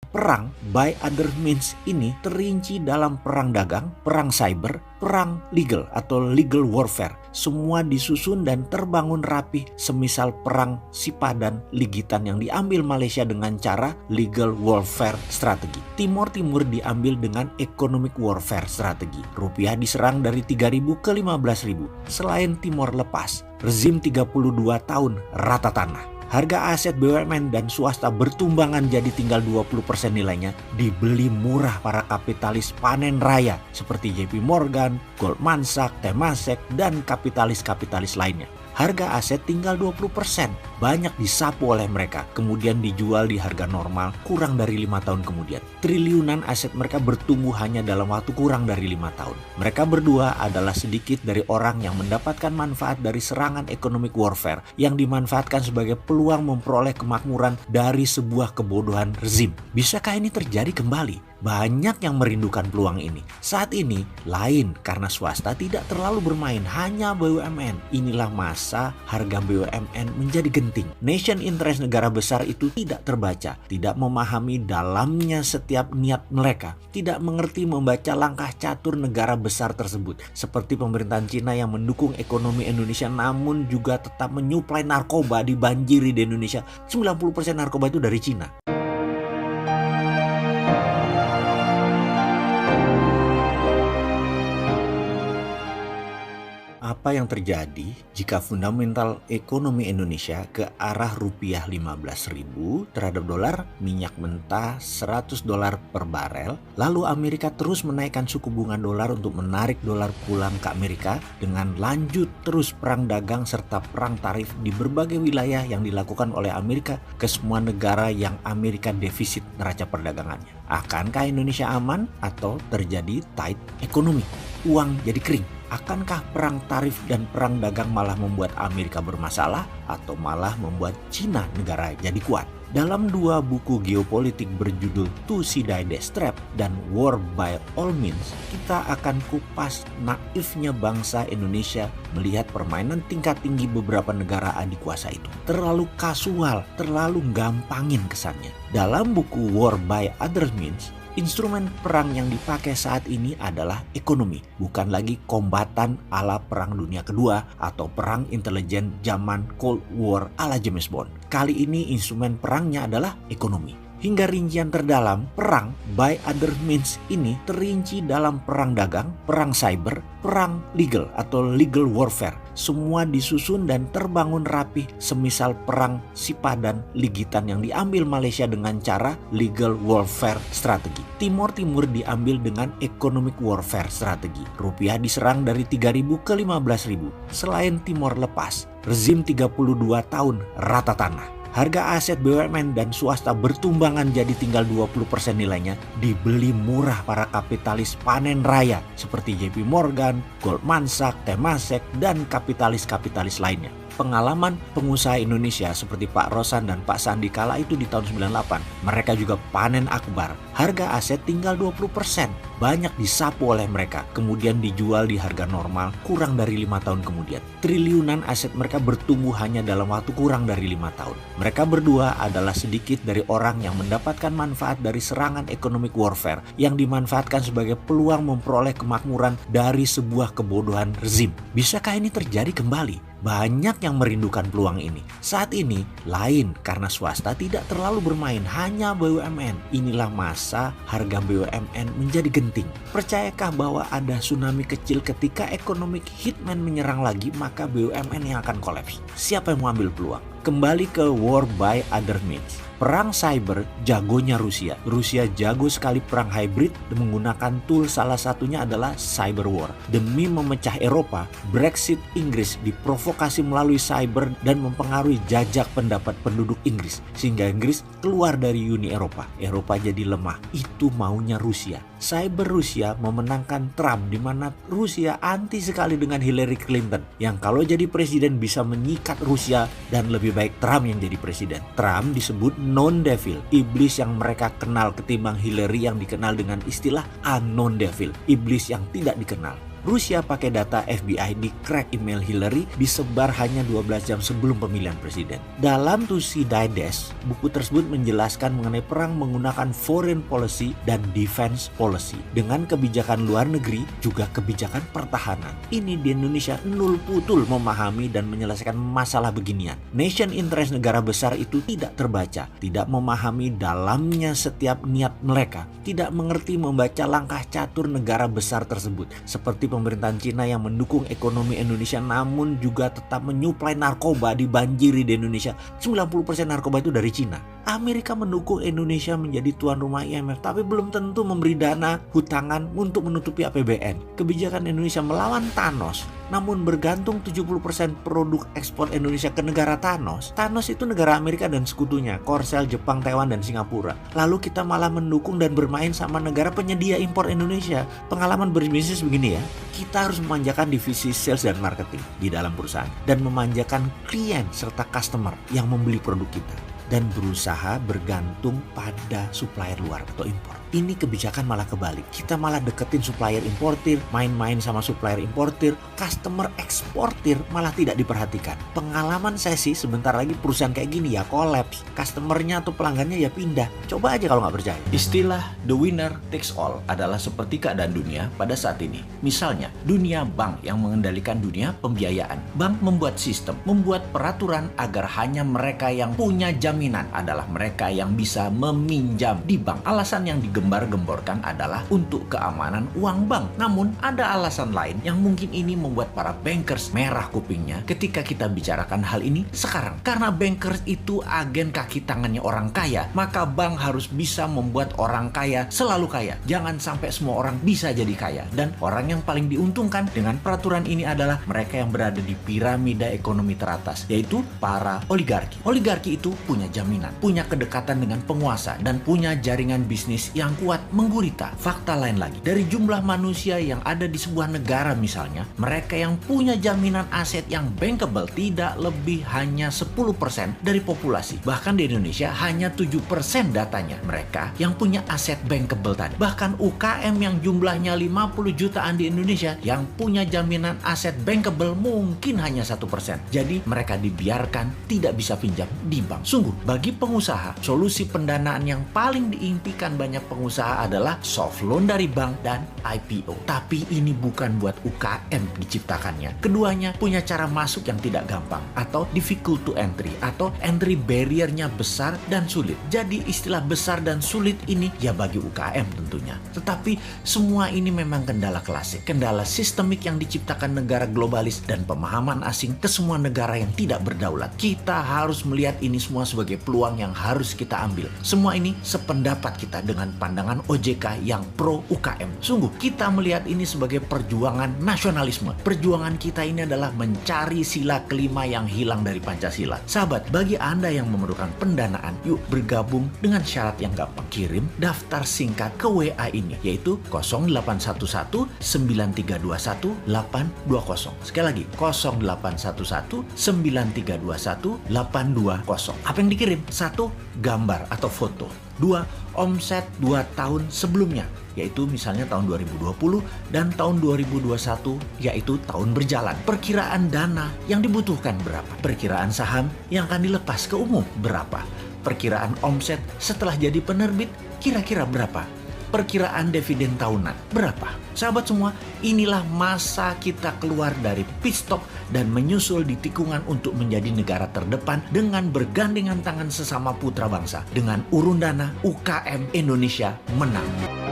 Perang by other means ini terinci dalam perang dagang, perang cyber, perang legal atau legal warfare. Semua disusun dan terbangun rapih semisal perang Sipadan Ligitan yang diambil Malaysia dengan cara legal warfare strategi. Timur Timur diambil dengan economic warfare strategi. Rupiah diserang dari 3.000 ke 15.000. Selain Timor lepas, rezim 32 tahun rata tanah. Harga aset BUMN dan swasta bertumbangan jadi tinggal 20% nilainya, dibeli murah para kapitalis panen raya seperti JP Morgan, Goldman Sachs, Temasek, dan kapitalis-kapitalis lainnya. Harga aset tinggal 20%, banyak disapu oleh mereka, kemudian dijual di harga normal kurang dari 5 tahun kemudian. Triliunan aset mereka bertumbuh hanya dalam waktu kurang dari 5 tahun. Mereka berdua adalah sedikit dari orang yang mendapatkan manfaat dari serangan economic warfare yang dimanfaatkan sebagai peluang memperoleh kemakmuran dari sebuah kebodohan rezim. Bisakah ini terjadi kembali? Banyak yang merindukan peluang ini. Saat ini lain karena swasta tidak terlalu bermain, hanya BUMN. Inilah masa harga BUMN menjadi genting. Nation interest negara besar itu tidak terbaca, tidak memahami dalamnya setiap niat mereka, tidak mengerti membaca langkah catur negara besar tersebut. Seperti pemerintahan Cina yang mendukung ekonomi Indonesia namun juga tetap menyuplai narkoba, dibanjiri di Indonesia. 90% narkoba itu dari Cina. Apa yang terjadi jika fundamental ekonomi Indonesia ke arah rupiah 15.000 terhadap dolar, minyak mentah $100 per barel, lalu Amerika terus menaikkan suku bunga dolar untuk menarik dolar pulang ke Amerika dengan lanjut terus perang dagang serta perang tarif di berbagai wilayah yang dilakukan oleh Amerika ke semua negara yang Amerika defisit neraca perdagangannya. Akankah Indonesia aman atau terjadi tight ekonomi? Uang jadi kering. Akankah perang tarif dan perang dagang malah membuat Amerika bermasalah atau malah membuat Cina negara jadi kuat? Dalam dua buku geopolitik berjudul Thucydides Trap dan War by All Means, kita akan kupas naifnya bangsa Indonesia melihat permainan tingkat tinggi beberapa negara adikuasa itu. Terlalu kasual, terlalu gampangin kesannya. Dalam buku War by Other Means, instrumen perang yang dipakai saat ini adalah ekonomi, bukan lagi kombatan ala Perang Dunia Kedua atau perang intelijen zaman Cold War ala James Bond. Kali ini instrumen perangnya adalah ekonomi. Hingga rincian terdalam, perang by other means ini terinci dalam perang dagang, perang cyber, perang legal atau legal warfare. Semua disusun dan terbangun rapih semisal perang Sipadan Ligitan yang diambil Malaysia dengan cara legal warfare strategi. Timur Timur diambil dengan economic warfare strategi. Rupiah diserang dari 3.000 ke 15.000. Selain Timor lepas, rezim 32 tahun rata tanah. Harga aset BUMN dan swasta bertumbangan jadi tinggal 20% nilainya, dibeli murah para kapitalis panen raya seperti JP Morgan, Goldman Sachs, Temasek, dan kapitalis-kapitalis lainnya. Pengalaman pengusaha Indonesia seperti Pak Rosan dan Pak Sandi kala itu di tahun 98, mereka juga panen akbar. Harga aset tinggal 20%, banyak disapu oleh mereka, kemudian dijual di harga normal kurang dari 5 tahun kemudian. Triliunan aset mereka bertumbuh hanya dalam waktu kurang dari 5 tahun. Mereka berdua adalah sedikit dari orang yang mendapatkan manfaat dari serangan economic warfare yang dimanfaatkan sebagai peluang memperoleh kemakmuran dari sebuah kebodohan rezim. Bisakah ini terjadi kembali? Banyak yang merindukan peluang ini. Saat ini lain karena swasta tidak terlalu bermain, hanya BUMN. Inilah masa harga BUMN menjadi genting. Percayakah bahwa ada tsunami kecil ketika economic hitman menyerang lagi, maka BUMN yang akan kolaps? Siapa yang mengambil peluang? Kembali ke War by Other Means. Perang cyber jagonya Rusia. Rusia jago sekali perang hybrid dan menggunakan tool, salah satunya adalah cyber war. Demi memecah Eropa, Brexit Inggris diprovokasi melalui cyber dan mempengaruhi jajak pendapat penduduk Inggris. Sehingga Inggris keluar dari Uni Eropa. Eropa jadi lemah. Itu maunya Rusia. Cyber Rusia memenangkan Trump, di mana Rusia anti sekali dengan Hillary Clinton. Yang kalau jadi presiden bisa menyikat Rusia dan lebih baik Trump yang jadi presiden. Trump disebut non-devil, iblis yang mereka kenal ketimbang Hillary yang dikenal dengan istilah unknown devil, iblis yang tidak dikenal. Rusia pakai data FBI di crack email Hillary disebar hanya 12 jam sebelum pemilihan presiden. Dalam Thucydides, buku tersebut menjelaskan mengenai perang menggunakan foreign policy dan defense policy dengan kebijakan luar negeri juga kebijakan pertahanan. Ini di Indonesia nul putul memahami dan menyelesaikan masalah beginian. Nation interest negara besar itu tidak terbaca, tidak memahami dalamnya setiap niat mereka, tidak mengerti membaca langkah catur negara besar tersebut, seperti pemerintahan Cina yang mendukung ekonomi Indonesia namun juga tetap menyuplai narkoba dibanjiri di Indonesia. 90% narkoba itu dari Cina. Amerika mendukung Indonesia menjadi tuan rumah IMF tapi belum tentu memberi dana hutangan untuk menutupi APBN. Kebijakan Indonesia melawan Thanos namun bergantung 70% produk ekspor Indonesia ke negara Thanos. Thanos itu negara Amerika dan sekutunya, Korsel, Jepang, Taiwan, dan Singapura. Lalu kita malah mendukung dan bermain sama negara penyedia impor Indonesia. Pengalaman berbisnis begini ya, kita harus memanjakan divisi sales dan marketing di dalam perusahaan dan memanjakan klien serta customer yang membeli produk kita dan berusaha bergantung pada supplier luar atau impor. Ini kebijakan malah kebalik. Kita malah deketin supplier importir, main-main sama supplier importir, customer eksportir malah tidak diperhatikan. Pengalaman saya sih sebentar lagi perusahaan kayak gini ya kolaps. Customernya atau pelanggannya ya pindah. Coba aja kalau nggak percaya. Istilah the winner takes all adalah seperti keadaan dunia pada saat ini. Misalnya, dunia bank yang mengendalikan dunia pembiayaan. Bank membuat sistem, membuat peraturan agar hanya mereka yang punya jaminan adalah mereka yang bisa meminjam di bank. Alasan yang digembar-gemborkan adalah untuk keamanan uang bank. Namun ada alasan lain yang mungkin ini membuat para bankers merah kupingnya ketika kita bicarakan hal ini sekarang. Karena bankers itu agen kaki tangannya orang kaya, maka bank harus bisa membuat orang kaya selalu kaya. Jangan sampai semua orang bisa jadi kaya. Dan orang yang paling diuntungkan dengan peraturan ini adalah mereka yang berada di piramida ekonomi teratas, yaitu para oligarki. Oligarki itu punya jaminan, punya kedekatan dengan penguasa, dan punya jaringan bisnis yang kuat menggurita. Fakta lain lagi, dari jumlah manusia yang ada di sebuah negara misalnya, mereka yang punya jaminan aset yang bankable tidak lebih hanya 10% dari populasi. Bahkan di Indonesia hanya 7% datanya mereka yang punya aset bankable tadi. Bahkan UKM yang jumlahnya 50 jutaan di Indonesia yang punya jaminan aset bankable mungkin hanya 1%. Jadi mereka dibiarkan tidak bisa pinjam di bank. Sungguh, bagi pengusaha, solusi pendanaan yang paling diimpikan banyak pengusaha adalah soft loan dari bank dan IPO. Tapi ini bukan buat UKM diciptakannya. Keduanya punya cara masuk yang tidak gampang atau difficult to entry atau entry barrier-nya besar dan sulit. Jadi istilah besar dan sulit ini ya bagi UKM tentunya. Tetapi semua ini memang kendala klasik, kendala sistemik yang diciptakan negara globalis dan pemahaman asing ke semua negara yang tidak berdaulat. Kita harus melihat ini semua sebagai peluang yang harus kita ambil. Semua ini sependapat kita dengan pandangan OJK yang pro UKM. Sungguh, kita melihat ini sebagai perjuangan nasionalisme. Perjuangan kita ini adalah mencari sila kelima yang hilang dari Pancasila. Sahabat, bagi Anda yang memerlukan pendanaan, yuk bergabung dengan syarat yang gampang. Kirim daftar singkat ke WA ini, yaitu 0811 9321 820. Sekali lagi, 0811 9321 820. Apa yang dikirim? 1. Gambar atau foto. 2. Omset 2 tahun sebelumnya, yaitu misalnya tahun 2020 dan tahun 2021, yaitu tahun berjalan. Perkiraan dana yang dibutuhkan berapa? Perkiraan saham yang akan dilepas ke umum berapa? Perkiraan omset setelah jadi penerbit kira-kira berapa? Perkiraan dividen tahunan berapa? Sahabat semua, inilah masa kita keluar dari pit stop dan menyusul di tikungan untuk menjadi negara terdepan dengan bergandengan tangan sesama putra bangsa. Dengan urun dana, UKM Indonesia menang.